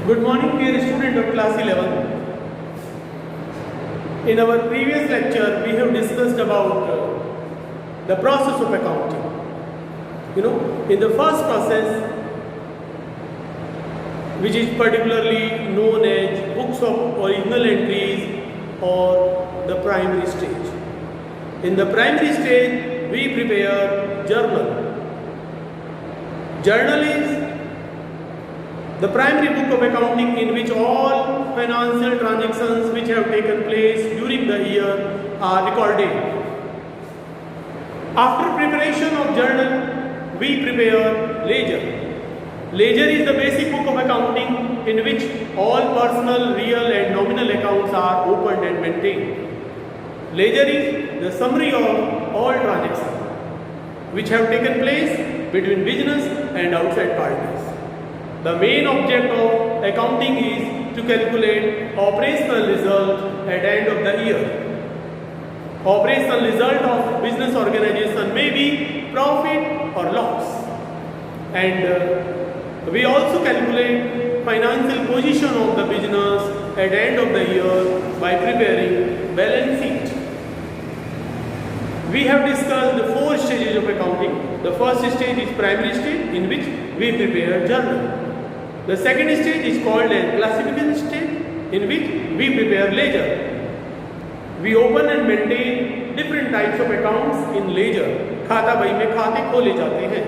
Good morning, dear student of class 11. In our previous lecture, we have discussed about the process of accounting. In the first process, which is particularly known as books of original entries or the primary stage. In the primary stage, we prepare journal. Journal is the primary book of accounting in which all financial transactions which have taken place during the year are recorded. After preparation of journal, we prepare ledger. Ledger is the basic book of accounting in which all personal, real and nominal accounts are opened and maintained. Ledger is the summary of all transactions which have taken place between business and outside parties. The main object of accounting is to calculate operational result at the end of the year. Operational result of business organization may be profit or loss. And we also calculate financial position of the business at the end of the year by preparing balance sheet. We have discussed the 4 stages of accounting. The first stage is primary stage in which we prepare journal. The second stage is called as classification stage in which we prepare ledger. We open and maintain different types of accounts in ledger. खाता बही में खाते खोले जाते हैं.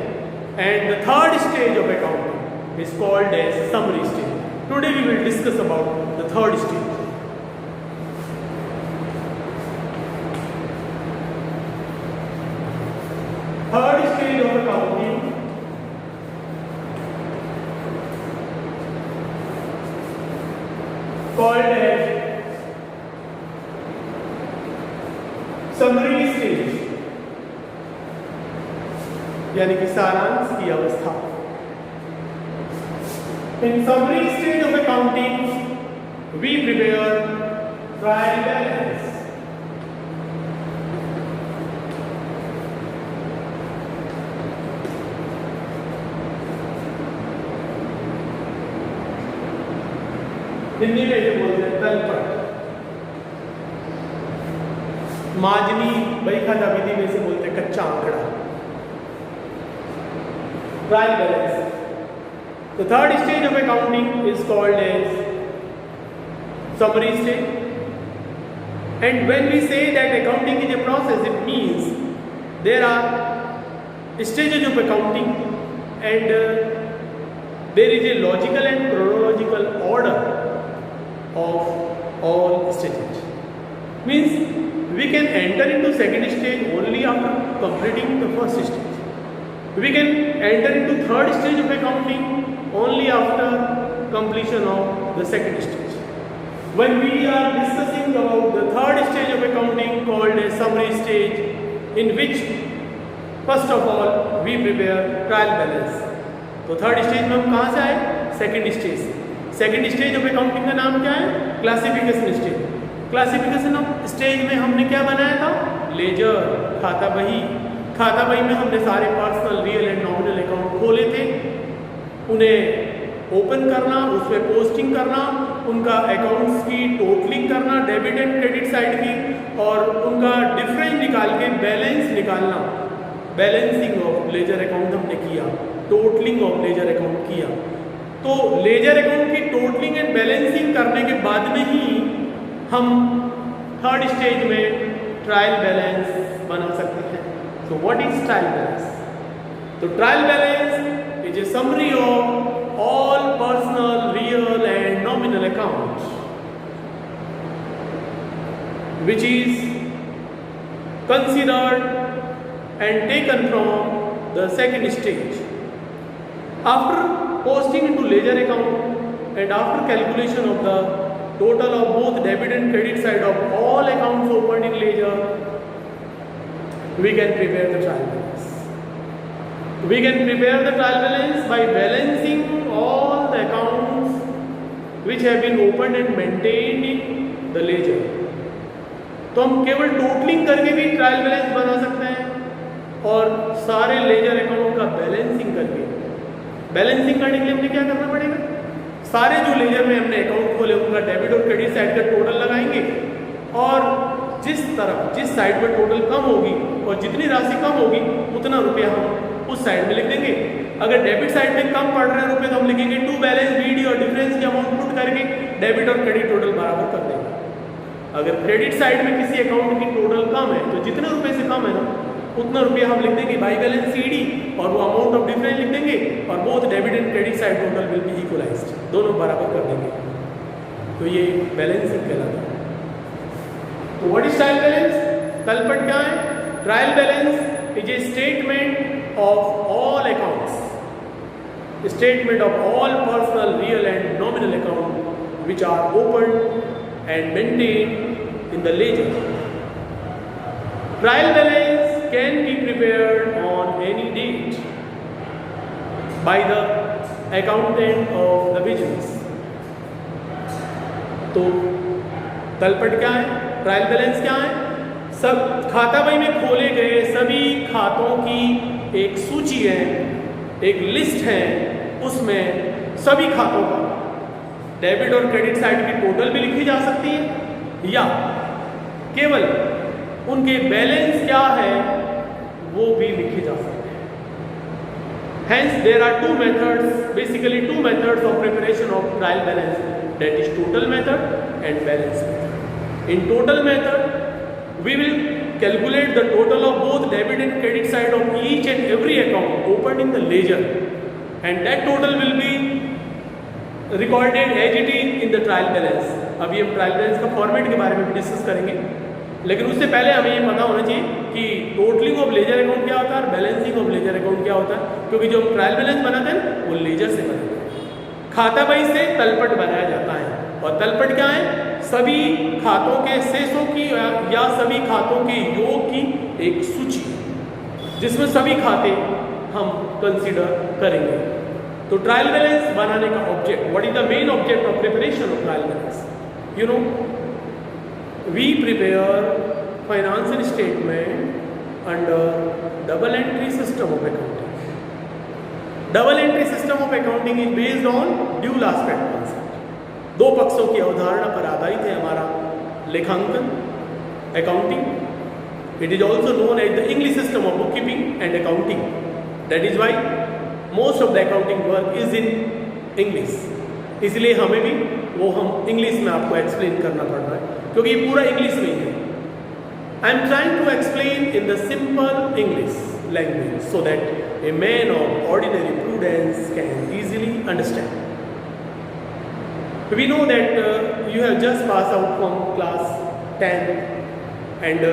And the third stage of accounting is called as summary stage. Today we will discuss about the third stage. Third stage of accounting called as summary stage, यानी कि सारांश की अवस्था. In summary stage of accounting, we prepare trial balance. Hindi में ये बोलते हैं तलपट. माजनी बही खाता विधि में से बोलते हैं कच्चा आंकड़ा. Trial balance. The third stage of accounting is called as summary stage. And when we say that accounting is a process, it means there are stages of accounting and there is a logical and chronological order of all stages. Means we can enter into second stage only after completing the first stage. We can enter into third stage of accounting only after completion of the second stage. When we are discussing about the third stage of accounting called a summary stage, in which first of all we prepare trial balance. तो third stage में हम कहाँ से आए? Second stage से. Second stage of accounting का नाम क्या है? Classification stage. क्लासिफिकेशन स्टेज में हमने क्या बनाया था? लेजर, खाता बही. खाता बही में हमने सारे personal, real and nominal account खोले थे. उन्हें ओपन करना, उसमें पोस्टिंग करना, उनका अकाउंट्स की टोटलिंग करना, डेबिट एंड क्रेडिट साइड की, और उनका डिफरेंस निकाल के बैलेंस निकालना. बैलेंसिंग ऑफ लेजर अकाउंट हमने किया, टोटलिंग ऑफ लेजर अकाउंट किया. तो लेजर अकाउंट की टोटलिंग एंड बैलेंसिंग करने के बाद में ही हम थर्ड स्टेज में ट्रायल बैलेंस बना सकते हैं. So what is trial balance? So trial balance is a summary of all personal, real and nominal accounts which is considered and taken from the second stage. After posting into ledger account and after calculation of the total of both debit and credit side of all accounts opened in ledger, we can prepare the trial balance. We can prepare the trial balance by balancing all the accounts which have been opened and maintained in the ledger. तो हम केवल totalling करके भी trial balance बना सकते हैं और सारे लेजर अकाउंट का बैलेंसिंग करके. बैलेंसिंग करने के लिए हमने क्या करना पड़ेगा? सारे जो लेजर में हमने अकाउंट खोले उनका डेबिट और क्रेडिट साइड का टोटल लगाएंगे और जिस साइड पर टोटल कम होगी और जितनी राशि कम होगी उतना रुपया हम उस साइड में लिख देंगे। अगर डेबिट साइड में कम पड़ रहे हैं रुपये तो हम लिखेंगे टू बैलेंस बीडी और डिफरेंस की अमाउंट पुट करके डेबिट और क्रेडिट टोटल बराबर कर देंगे। अगर क्रेडिट साइड में किसी अकाउंट की टोटल कम है तो जितने रुपए से कम है ना उतना रुपया हम लिख देंगे बाई बैलेंस सीडी और वो अमाउंट ऑफ डिफरेंस लिख देंगे और both debit and credit side total will be equalised, दोनों बराबर कर देंगे। तो ये बैलेंसिंग कहलाता है। तो व्हाट इज ट्रायल बैलेंस? तलपट क्या है? Trial balance is a statement of all accounts, statement of all personal real and nominal account which are open and maintained in the ledger. Trial balance can be prepared on any date by the accountant of the business. तो तलपट क्या है? Trial balance क्या है? सब खाता बही में खोले गए सभी खातों की एक सूची है, एक लिस्ट है, उसमें सभी खातों का डेबिट और क्रेडिट साइड की टोटल भी लिखी जा सकती है या केवल उनके बैलेंस क्या है वो भी लिखे जा सकते हैं। Hence there are two methods, basically two methods of preparation of trial balance, that is total method and balance method. In total method we will calculate the total of both debit and credit side of each and every account opened in the ledger and that total will be recorded as it is in the trial balance. अभी हम trial balance का format के बारे में भी discuss करेंगे, लेकिन उससे पहले हमें ये पता होना चाहिए कि टोटलिंग ऑफ लेजर अकाउंट क्या होता है और बैलेंसिंग ऑफ लेजर अकाउंट क्या होता है, क्योंकि जो हम ट्रायल बैलेंस बनाते हैं वो लेजर से बनाते हैं। खाता बही से तलपट बनाया जाता है और तलपट क्या है? सभी खातों के शेषों की या सभी खातों के योग की एक सूची जिसमें सभी खाते हम कंसिडर करेंगे। तो ट्रायल बैलेंस बनाने का object, what is the main object of preparation of trial balance? You know we prepare financial statement under double entry system of accounting. Double entry system of accounting is based on dual aspect concept. दो पक्षों की अवधारणा पर आधारित है हमारा लेखांकन, accounting. It is also known as the English system of book keeping and accounting. That is why most of the accounting work is in English, इसलिए हमें भी वो हम इंग्लिश में आपको एक्सप्लेन करना पड़ रहा है क्योंकि ये पूरा इंग्लिश में ही है। I am trying to explain in the simple English language so that a man of ordinary prudence can easily understand. We know that you have just pass out from class 10 and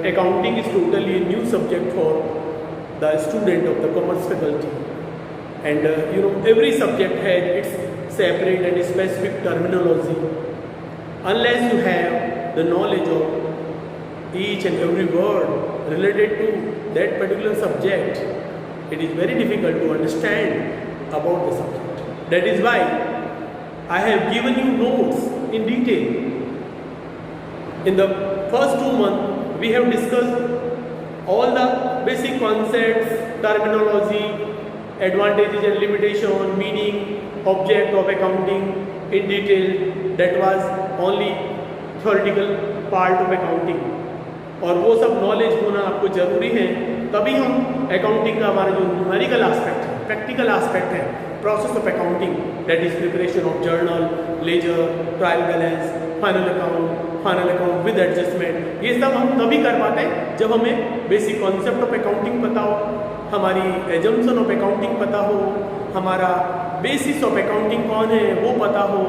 accounting is totally a new subject for the student of the commerce faculty. And you know, every subject has its separate and specific terminology. Unless you have the knowledge of each and every word related to that particular subject, it is very difficult to understand about the subject. That is why I have given you notes in detail. In the first 2 months, we have discussed all the basic concepts, terminology, advantages and limitation, meaning, object of accounting in detail. That was only theoretical part of accounting. और वो सब knowledge होना आपको ज़रूरी है, तभी हम accounting का हमारा जो न्यूमेरिकल एस्पेक्ट है, प्रैक्टिकल एस्पेक्ट है, process of accounting, that is preparation of journal, ledger, trial balance, final account with adjustment, ये सब हम तभी कर पाते हैं जब हमें बेसिक कॉन्सेप्ट ऑफ अकाउंटिंग पता हो, हमारी एजम्पशन ऑफ अकाउंटिंग पता हो, हमारा बेसिस ऑफ अकाउंटिंग कौन है वो पता हो,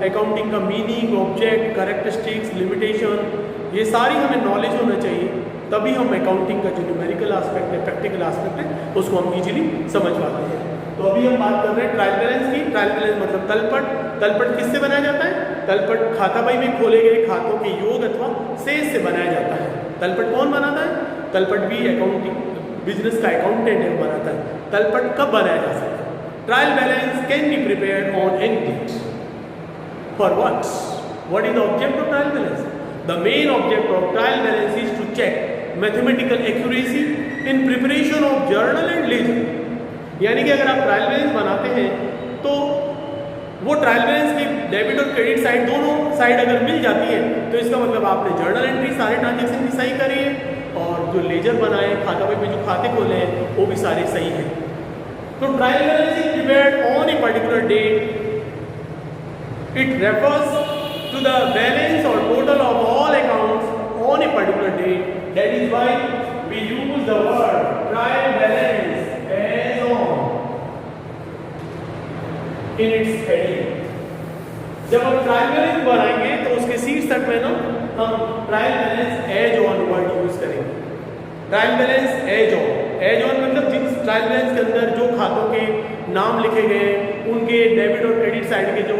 अकाउंटिंग का मीनिंग, ऑब्जेक्ट, कैरेक्टरिस्टिक्स, लिमिटेशन, ये सारी हमें नॉलेज होना चाहिए, तभी हम अकाउंटिंग का जो न्यूमेरिकल एस्पेक्ट है, प्रैक्टिकल एस्पेक्ट है, उसको हम इजीली समझ पाते हैं। तो अभी हम बात कर रहे हैं ट्रायल बैलेंस की। ट्रायल बैलेंस मतलब तलपट। तलपट किससे बनाया जाता है? तलपट खाता बही में खोले गए खातों के योग अथवा शेष से बनाया जाता है। तलपट कौन बनाता है? तलपट भी अकाउंटिंग बिजनेस का अकाउंटेंट है बनाता है। तलपट कब बनाया जा सकता है? Trial balance can be prepared on any date. For what? What is the object of trial balance? The main object of trial balance is to check mathematical accuracy in preparation of journal and ledger. यानी कि अगर आप trial balance बनाते हैं तो वो trial balance की debit और क्रेडिट साइड दोनों साइड अगर मिल जाती है तो इसका मतलब आपने जर्नल एंट्री सारे ट्रांजेक्शन की सही करी है और जो लेजर बनाए खाता बही में जो खाते खोले हैं वो भी सारे सही हैं। तो trial balance is prepared on a particular date. It refers to the balance और total of all accounts on a particular date. That is why we use the word trial balance as on in its heading. जब हम trial balance बनाएंगे तो उसके शीर्षक में ना हम trial balance as on word use करेंगे। ट्रायल बैलेंस एज ऑन मतलब जिस ट्रायल बैलेंस के अंदर जो खातों के नाम लिखे गए उनके डेबिट और क्रेडिट साइड के जो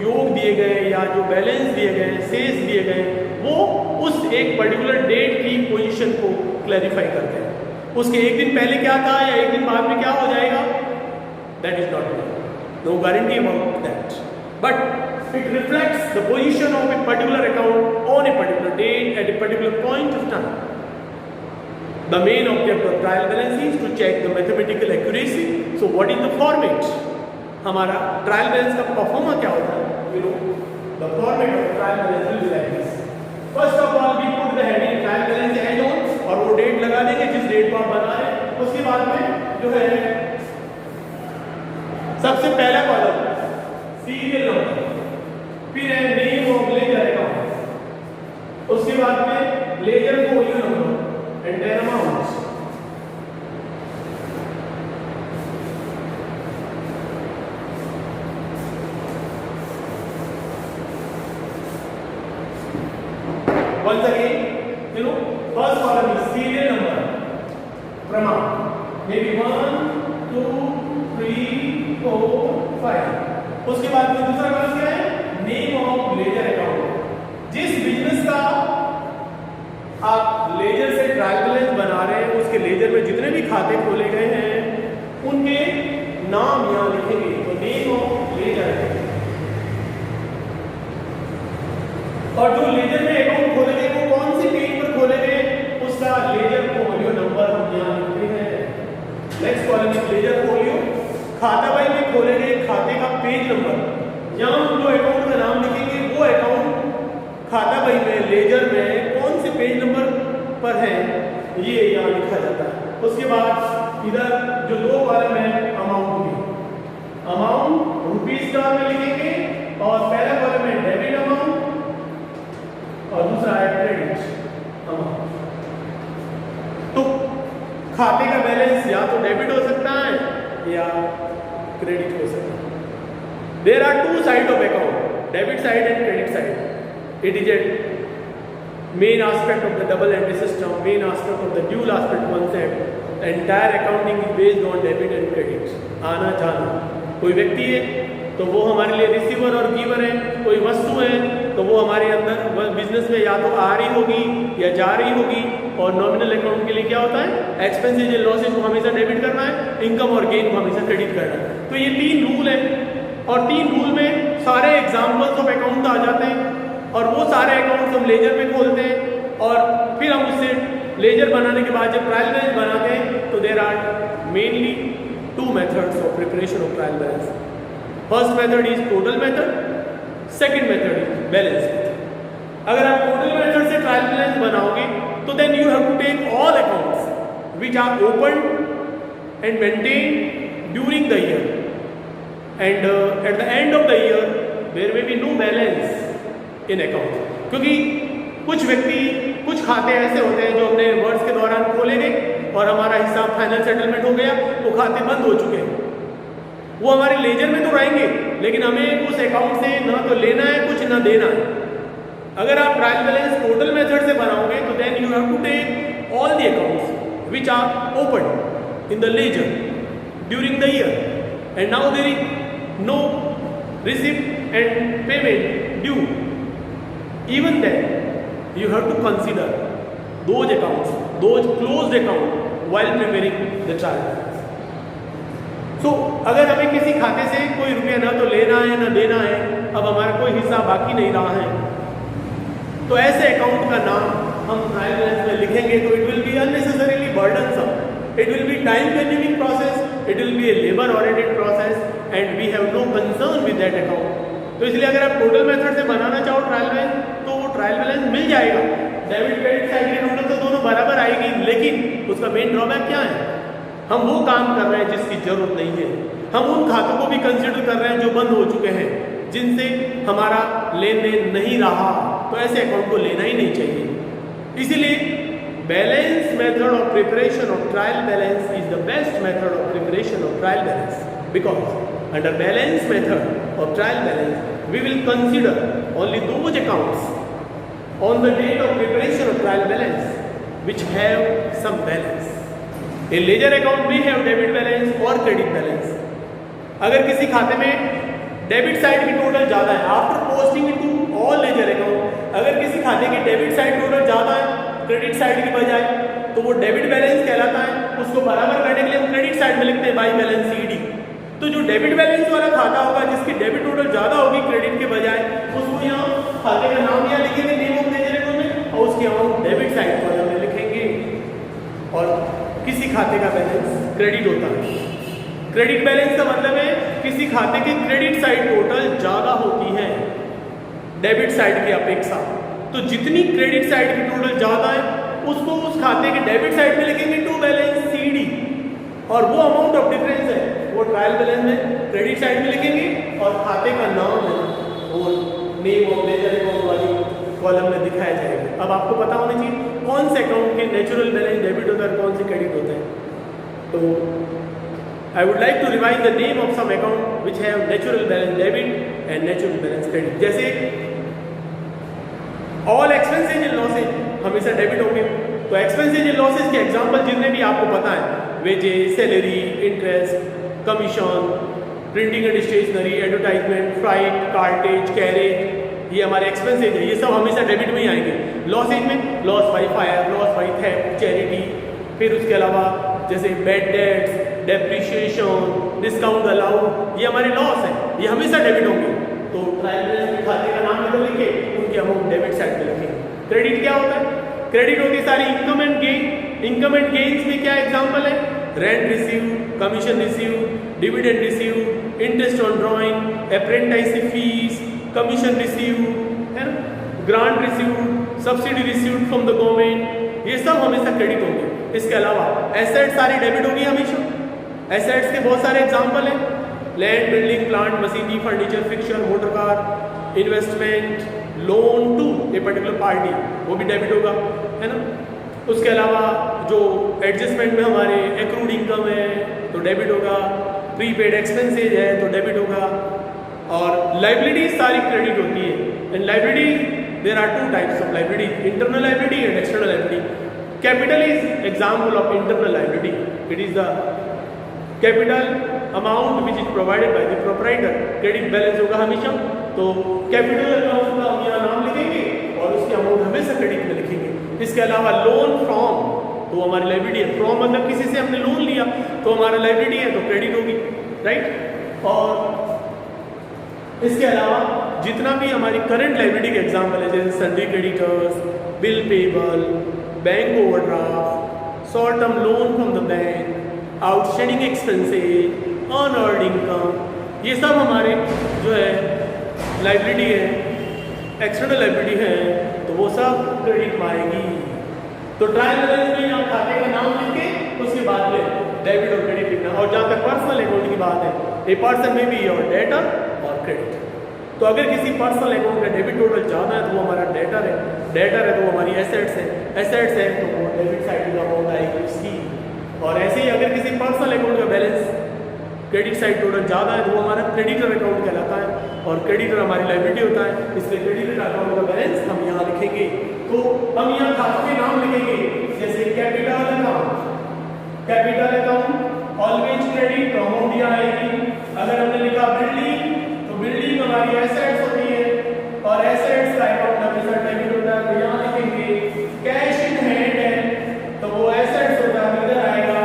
योग दिए गए या जो बैलेंस दिए गए शेष दिए गए वो उस एक पर्टिकुलर डेट की पोजीशन को क्लैरिफाई करते हैं। उसके एक दिन पहले क्या था या एक दिन बाद में क्या हो जाएगा, that is not no guarantee about that, but it reflects the position of a particular account on a particular date at a particular point of time. The main object of trial balance is to check the mathematical accuracy. So what is the format? हमारा trial balance का pro forma क्या होता है? You know, the format of trial balance will be like this. First of all, we put the heading trial balance as on और वो date लगा देंगे जिस डेट को आप बना रहे हैं। उसके बाद में जो है सबसे पहला कॉलम सीरियल नंबर, फिर है नेम ऑफ लेजर अकाउंट, उसके बाद में ledger folio number and then amount. once again you know first column is serial number प्रमाण, maybe 1 2 3 4 5। उसके बाद में दूसरा कॉलम क्या है, नेम ऑफ लेजर अकाउंट। जिस बिजनेस का आप लेजर से ट्रायल बैलेंस बना रहे हैं उसके लेजर में जितने भी खाते खोले गए हैं उनके नाम यहां लिखेंगे। तो नेम ऑफ लेजर और जो लेजर में अकाउंट खोले गए वो कौन सी पेज पर खोले गए उसका लेजर फोलियो नंबर हम यहां लिखते हैं। Next column is ledger folio, खाता बही में खोले गए खाते का पेज नंबर। यहां हम जो अकाउंट का नाम लिखेंगे वो अकाउंट खाता बही में लेजर में कौन से पेज नंबर पर है ये यहां लिखा जाता है। उसके बाद इधर जो दो कॉलम है अमाउंट की, अमाउंट रुपीस का में लिखेंगे और पहला कॉलम है डेबिट अमाउंट और दूसरा है क्रेडिट अमाउंट। तो खाते का बैलेंस या तो डेबिट हो सकता है या क्रेडिट हो सकता है। There are two side of account, debit side and credit side. It is a main aspect of the double entry system, main aspect of the dual aspect concept. Entire accounting is based on debit and credit. आना जाना, कोई व्यक्ति है तो वो हमारे लिए receiver और गिवर है, कोई वस्तु है तो वो हमारे अंदर बिजनेस में या तो आ रही होगी या जा रही होगी। और नॉमिनल अकाउंट के लिए क्या होता है, एक्सपेंसेस एंड लॉसेस को हमेशा डेबिट करना है, इनकम और गेन को हमेशा क्रेडिट करना है। तो ये तीन रूल है और तीन रूल में सारे एग्जाम्पल्स ऑफ अकाउंट आ जाते हैं और वो सारे अकाउंट्स हम लेजर में खोलते हैं और फिर हम उससे लेजर बनाने के बाद जब ट्रायल बैलेंस बनाते हैं तो there are mainly two methods of preparation of trial balance. First method is total method, second method is balance method. अगर आप टोटल मेथड से ट्रायल बैलेंस बनाओगे तो then you have to take all accounts which are opened and maintained during the year and at the end of the year there may be no balance in account. क्योंकि कुछ व्यक्ति कुछ खाते ऐसे होते हैं जो अपने वर्ष के दौरान खोले गए और हमारा हिसाब फाइनल सेटलमेंट हो गया, वो खाते बंद हो चुके हैं। वो हमारे लेजर में तो रहेंगे लेकिन हमें उस अकाउंट से ना तो लेना है कुछ ना देना है। अगर आप ट्रायल बैलेंस टोटल मेथड से बनाओगे तो then you have to take all the accounts which are open in the ledger during the year and now there is no receipt and payment due. Even then you have to consider those accounts, those closed account while preparing the trial balance. So अगर हमें किसी खाते से कोई रुपया ना तो लेना है ना देना है, अब हमारा कोई हिस्सा बाकी नहीं रहा है, तो ऐसे अकाउंट का नाम हम ट्रायल बैलेंस में लिखेंगे तो it will be unnecessarily burdensome, it will be time consuming process, it will be a labor oriented process and we have no concern with with that account. तो इसलिए अगर आप टोटल मेथड से बनाना चाहो trial balance तो वो trial balance मिल जाएगा, debit credit side की टोटल तो दोनों बराबर आएगी, लेकिन उसका मेन ड्रॉबैक क्या है, हम वो काम कर रहे हैं जिसकी जरूरत नहीं है, हम उन खातों को भी कंसिडर कर रहे हैं जो बंद हो चुके हैं, जिनसे हमारा लेन देन नहीं रहा, तो ऐसे अकाउंट को लेना ही नहीं चाहिए। इसीलिए balance method of preparation of trial balance is the best method of preparation of trial balance, because under balance method of trial balance we will consider only those accounts on the date of preparation of trial balance which have some balance. A ledger account may have debit balance or credit balance. अगर किसी खाते में debit side की total ज़्यादा है, after posting into all ledger account, अगर किसी खाते की डेबिट साइड टोटल ज़्यादा है क्रेडिट साइड की बजाय, तो वो डेबिट बैलेंस कहलाता है। उसको बराबर करने के लिए हम क्रेडिट साइड में लिखते हैं बाई बैलेंस CD। तो जो डेबिट बैलेंस वाला खाता होगा जिसकी डेबिट टोटल ज़्यादा होगी क्रेडिट के बजाय, उसको यहाँ खाते का नाम यहाँ लिखेंगे नेम ऑफ लेजर अकाउंट में, और उसकी अमाउंट डेबिट साइड कॉलम में लिखेंगे। और किसी खाते का बैलेंस क्रेडिट होता है, क्रेडिट बैलेंस का मतलब है किसी खाते की क्रेडिट साइड टोटल ज़्यादा होती है डेबिट साइड की अपेक्षा। तो जितनी क्रेडिट साइड की टोटल ज़्यादा है उसको उस खाते के डेबिट साइड में लिखेंगे टू बैलेंस CD, और वो अमाउंट ऑफ डिफरेंस है वो ट्रायल बैलेंस में क्रेडिट साइड में लिखेंगे, और खाते का नाम है वो नेम ऑफ लेजर अकाउंट वाली कॉलम में दिखाया जाएगा। अब आपको पता होना चाहिए कौन से अकाउंट के नेचुरल बैलेंस डेबिट होता है, कौन से क्रेडिट होता है। तो I would like to revise the name of some account which have natural balance debit and natural balance credit. जैसे ऑल एक्सपेंसेज एंड लॉसेज हमेशा डेबिट होंगे, तो एक्सपेंसेज एंड लॉसेज के एग्जांपल जितने भी आपको पता है, wages, salary, interest, commission, printing and stationery, advertisement, freight, cartage, carriage, ये हमारे एक्सपेंसेज है, ये सब हमेशा डेबिट में ही आएंगे। लॉसेज में loss by fire, loss by theft, charity, फिर उसके अलावा जैसे bad debts, depreciation, discount allowed, ये हमारे लॉस है, ये हमेशा डेबिट होंगे। तो ट्रायल बैलेंस में खाते का नाम निकल लिखे, उनकी अमाउंट डेबिट साइड में लिखेंगे। क्रेडिट क्या होता है? क्रेडिट होती है सारी income and gain. Income and gains में क्या एग्जांपल है? Rent receive, commission receive, dividend receive, interest on drawing, apprenticeship fees, commission receive, है ना, grant receive, subsidy receive from the government, ये सब हमेशा क्रेडिट होंगे। इसके अलावा एसेट्स सारी डेबिट होगी हमेशा। एसेट्स के बहुत सारे एग्जांपल हैं, land, building, plant, machinery, furniture, fixture, motor car, investment, loan to a particular party, वो भी डेबिट होगा, है ना। उसके अलावा जो एडजस्टमेंट में हमारे एक्रूड इनकम है तो डेबिट होगा, प्रीपेड एक्सपेंसेज है तो डेबिट होगा, और लाइबिलिटी सारी क्रेडिट होती है। And liability there are two types of liability, internal liability and external liability. Capital is example of internal liability, it is the capital amount which is provided by the proprietor. Credit balance होगा हमेशा, तो capital account का हम यहाँ नाम लिखेंगे और उसकी अमाउंट हमेशा क्रेडिट में लिखेंगे। इसके अलावा लोन फ्रॉम, तो हमारी लाइबिलिटी है, फ्रॉम मतलब किसी से हमने लोन लिया तो हमारा लाइबिलिटी है तो क्रेडिट होगी, राइट। और इसके अलावा जितना भी हमारी करंट लाइबिलिटी के एग्जाम्पल है, जैसे sundry creditors, bill payable, bank overdraft, short term loan from the bank, outstanding expenses, unearned income, ये सब हमारे जो है लाइबिलिटी है, एक्सटर्नल लाइबिलिटी है, तो वो सब क्रेडिट में आएगी। तो ट्रायल बैलेंस में आप खाते का नाम लिख के उसके बाद में डेबिट और क्रेडिट लिखना। और जहाँ तक पर्सनल अकाउंट की बात है, ए पर्सन में भी योर डेटर और क्रेडिट। तो अगर किसी पर्सनल अकाउंट का डेबिट टोटल ज़्यादा है तो वो हमारा डेटर है, डेटर है तो वो हमारी एसेट्स है, एसेट्स है तो वो डेबिट साइड की अमाउंट आएगी उसकी। और ऐसे ही अगर किसी पर्सनल अकाउंट का बैलेंस क्रेडिट साइड टोटल ज़्यादा है तो वो हमारा क्रेडिटर अकाउंट कहलाता है, और क्रेडिटर हमारी लाइबिलिटी होता है, इसलिए क्रेडिटर अकाउंट का बैलेंस हम यहाँ लिखेंगे। तो हम यहाँ खातों के नाम लिखेंगे, जैसे capital account, capital account always credit, तो अमाउंट यहाँ आएगी। अगर हमने लिखा बिल्डिंग, तो बिल्डिंग हमारी एसेट्स होती है, और एसेट्स का अकाउंट हमेशा डेबिट होता है, तो यहाँ लिखेंगे कैश इन हैंड है तो वो एसेट्स होता है, इधर आएगा।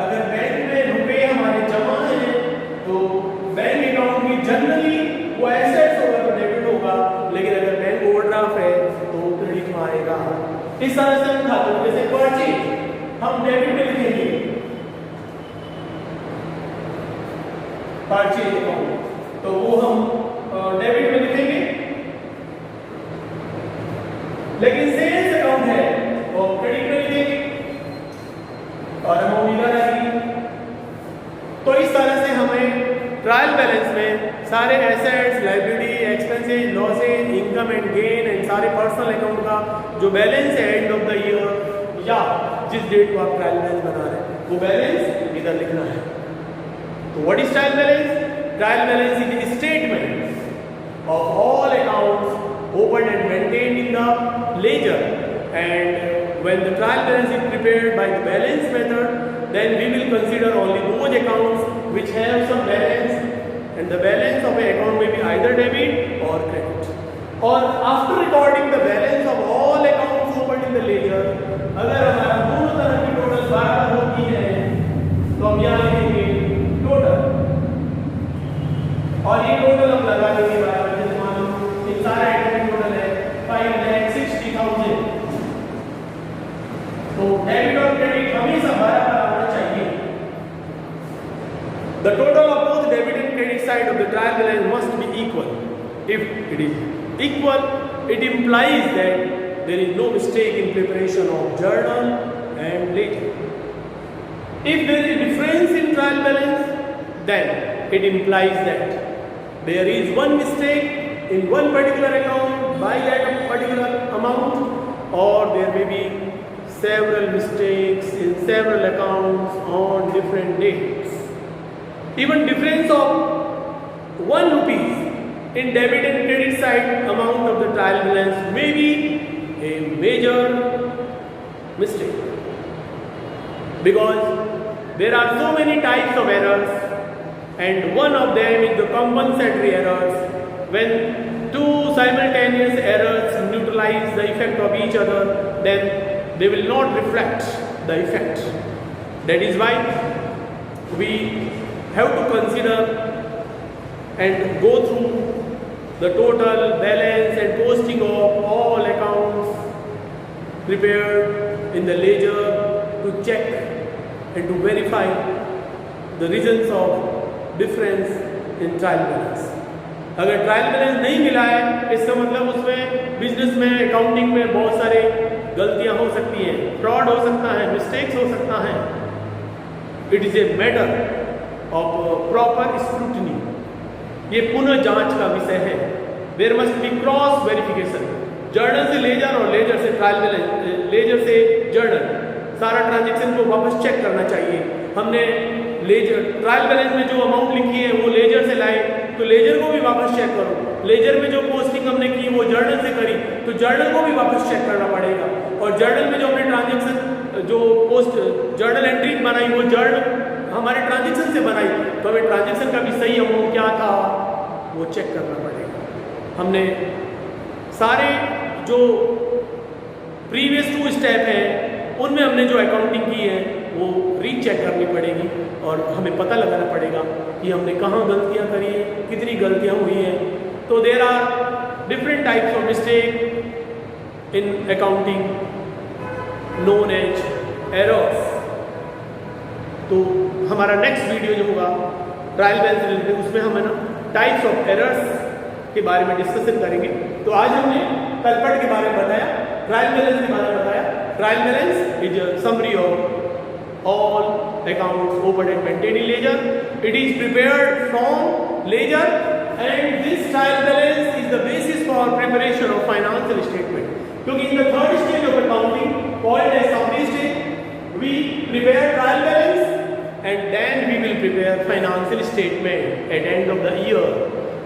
अगर बैंक में रुपए हमारे जमा है तो बैंक अकाउंट की जनरली वो एसेट्स होगा तो डेबिट होगा, लेकिन अगर बैंक ओवरड्राफ्ट है तो क्रेडिट में आएगा। इस तरह से हम खाते हैं, जैसे परचेज हम डेबिट में लिखेंगे, परचेज अकाउंट, तो वो हम लेकिन सेल्स अकाउंट है वो क्रेडिट में लिखेंगे और अमाउंट इधर आएगी। तो इस तरह से हमें ट्रायल बैलेंस में सारे assets, liability, expenses, losses, income and gain and सारे पर्सनल अकाउंट का जो बैलेंस है एंड ऑफ द ईयर या जिस डेट को आप ट्रायल बैलेंस बना रहे हैं वो बैलेंस इधर लिखना है। तो what is trial balance? Trial balance is the statement of all accounts opened and maintained in the ledger, and when the trial balance is prepared by the balance method, then we will consider only those accounts which have some balance, and the balance of an account may be either debit or credit. Or after recording the balance of all accounts opened in the ledger, अगर हमारा दोनों तरफ की total 12 होती है तो हम यहाँ लिखेंगे टोटल, और ये टोटल हम लगा देंगे बराबर, जैसे मान लो इन सारे आइटम की टोटल है 5,60,000। तो डेबिट और क्रेडिट हमेशा बराबर होना चाहिए। The total of both debit and credit side of the trial balance must be equal. If it is equal, it implies that there is no mistake in preparation of journal and ledger. If there is difference in trial balance, then it implies that there is one mistake in one particular account by that particular amount, or there may be several mistakes in several accounts on different dates. Even difference of 1 rupees in debit and credit side amount of the trial balance may be a major mistake, because there are so many types of errors, and one of them is the compensatory errors, when two simultaneous errors neutralize the effect of each other, then they will not reflect the effect. That is why we have to consider and go through the total balance and posting of all accounts prepared in the ledger to check and to verify the reasons of difference in trial balance. अगर trial balance नहीं मिला है इसका मतलब उसमें business में, accounting में बहुत सारे गलतियां हो सकती हैं, फ्रॉड हो सकता है, मिस्टेक्स हो सकता है। It is a matter of proper scrutiny, ये पुनः जांच का विषय है। There must be cross verification, journal से लेजर और लेजर से ट्रायल बैलेंस, लेजर से जर्नल, सारा ट्रांजेक्शन को वापस चेक करना चाहिए। हमने लेजर ट्रायल बैलेंस में जो अमाउंट लिखी है वो लेजर से लाए तो लेजर को भी वापस चेक करो। लेजर में जो पोस्टिंग हमने की वो जर्नल से करी तो जर्नल को भी वापस चेक करना पड़ेगा। और जर्नल में जो हमने ट्रांजेक्शन जो पोस्ट जर्नल एंट्री बनाई वो जर्नल हमारे ट्रांजेक्शन से बनाई तो हमें ट्रांजेक्शन का भी सही अमाउंट क्या था वो चेक करना पड़ेगा। हमने सारे जो प्रीवियस 2 स्टेप हैं उनमें हमने जो अकाउंटिंग की है वो रीचेक करनी पड़ेगी और हमें पता लगाना पड़ेगा कि हमने कहाँ गलतियाँ करी हैं, कितनी गलतियाँ हुई हैं। तो there are different types of mistake in accounting known as errors. तो हमारा नेक्स्ट वीडियो जो होगा ट्रायल बैलेंस रिलेटेड उसमें हम है ना टाइप्स ऑफ एरर्स के बारे में डिस्कशन करेंगे। तो आज हमने तलपट के बारे में बताया, ट्रायल बैलेंस के बारे में बताया। Trial balance is a summary of all accounts opened and maintained in ledger. It is prepared from ledger, and this trial balance is the basis for preparation of financial statement. क्योंकि in the third stage of accounting called as summary stage, we prepare trial balance and then we will prepare financial statement at end of the year.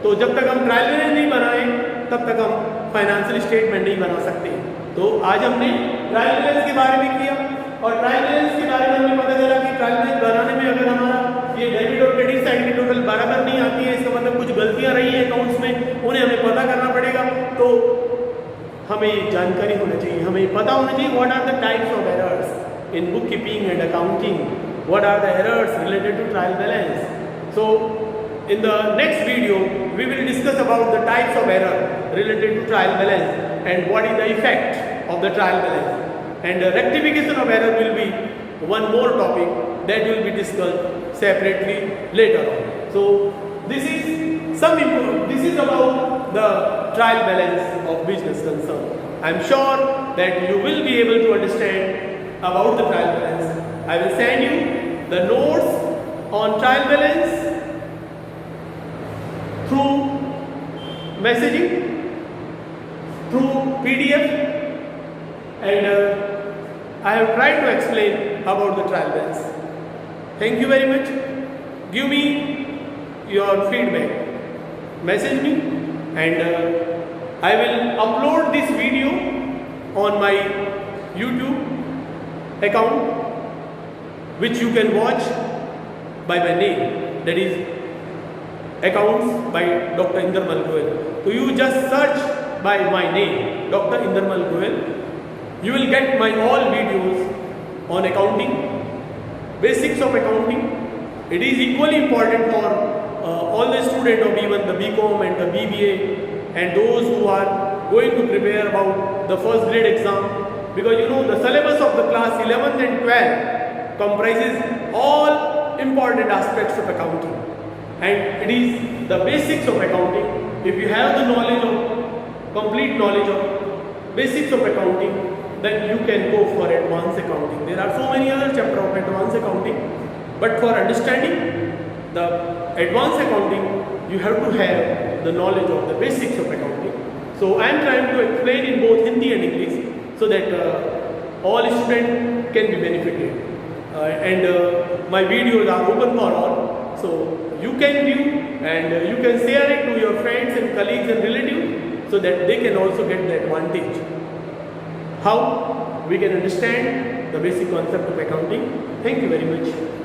तो जब तक हम trial balance नहीं बनाएं तब तक हम फाइनेंशियल स्टेटमेंट नहीं बना सकते। तो आज हमने ट्रायल बैलेंस के बारे में किया और ट्रायल बैलेंस के बारे में हमें पता चला कि ट्रायल बैलेंस बनाने में अगर हमारा ये डेबिट और क्रेडिट साइड की टोटल बराबर नहीं आती है, इसका मतलब कुछ गलतियां रही हैं अकाउंट्स में, उन्हें हमें पता करना पड़ेगा। तो हमें जानकारी होना चाहिए, हमें पता होना चाहिए what are the types of errors in book keeping and accounting, what are the errors related to trial balance. So in the next video we will discuss about the types of error related to trial balance and what is the effect of the trial balance, and rectification of error will be one more topic that will be discussed separately later on. So this is about the trial balance of business concern. I'm sure that you will be able to understand about the trial balance. I will send you the notes on trial balance through messaging, through PDF, and I have tried to explain about the trial balance. Thank you very much. Give me your feedback. Message me, and I will upload this video on my YouTube account, which you can watch by my name, that is accounts by Dr. Indermal Goel. So you just search by my name, Dr. Indermal Goel. You will get my all videos on accounting, basics of accounting. It is equally important for all the students of even the BCom and the BBA and those who are going to prepare about the first grade exam, because you know the syllabus of the class 11th and 12th comprises all important aspects of accounting, and it is the basics of accounting. If you have the knowledge of complete knowledge of basics of accounting, then you can go for advanced accounting. There are so many other chapters of advanced accounting, but for understanding the advanced accounting, you have to have the knowledge of the basics of accounting. So I am trying to explain in both Hindi and English so that all students can be benefited. And my videos are open for all, so you can view and you can share it to your friends and colleagues and relatives so that they can also get the advantage. How we can understand the basic concept of accounting. Thank you very much.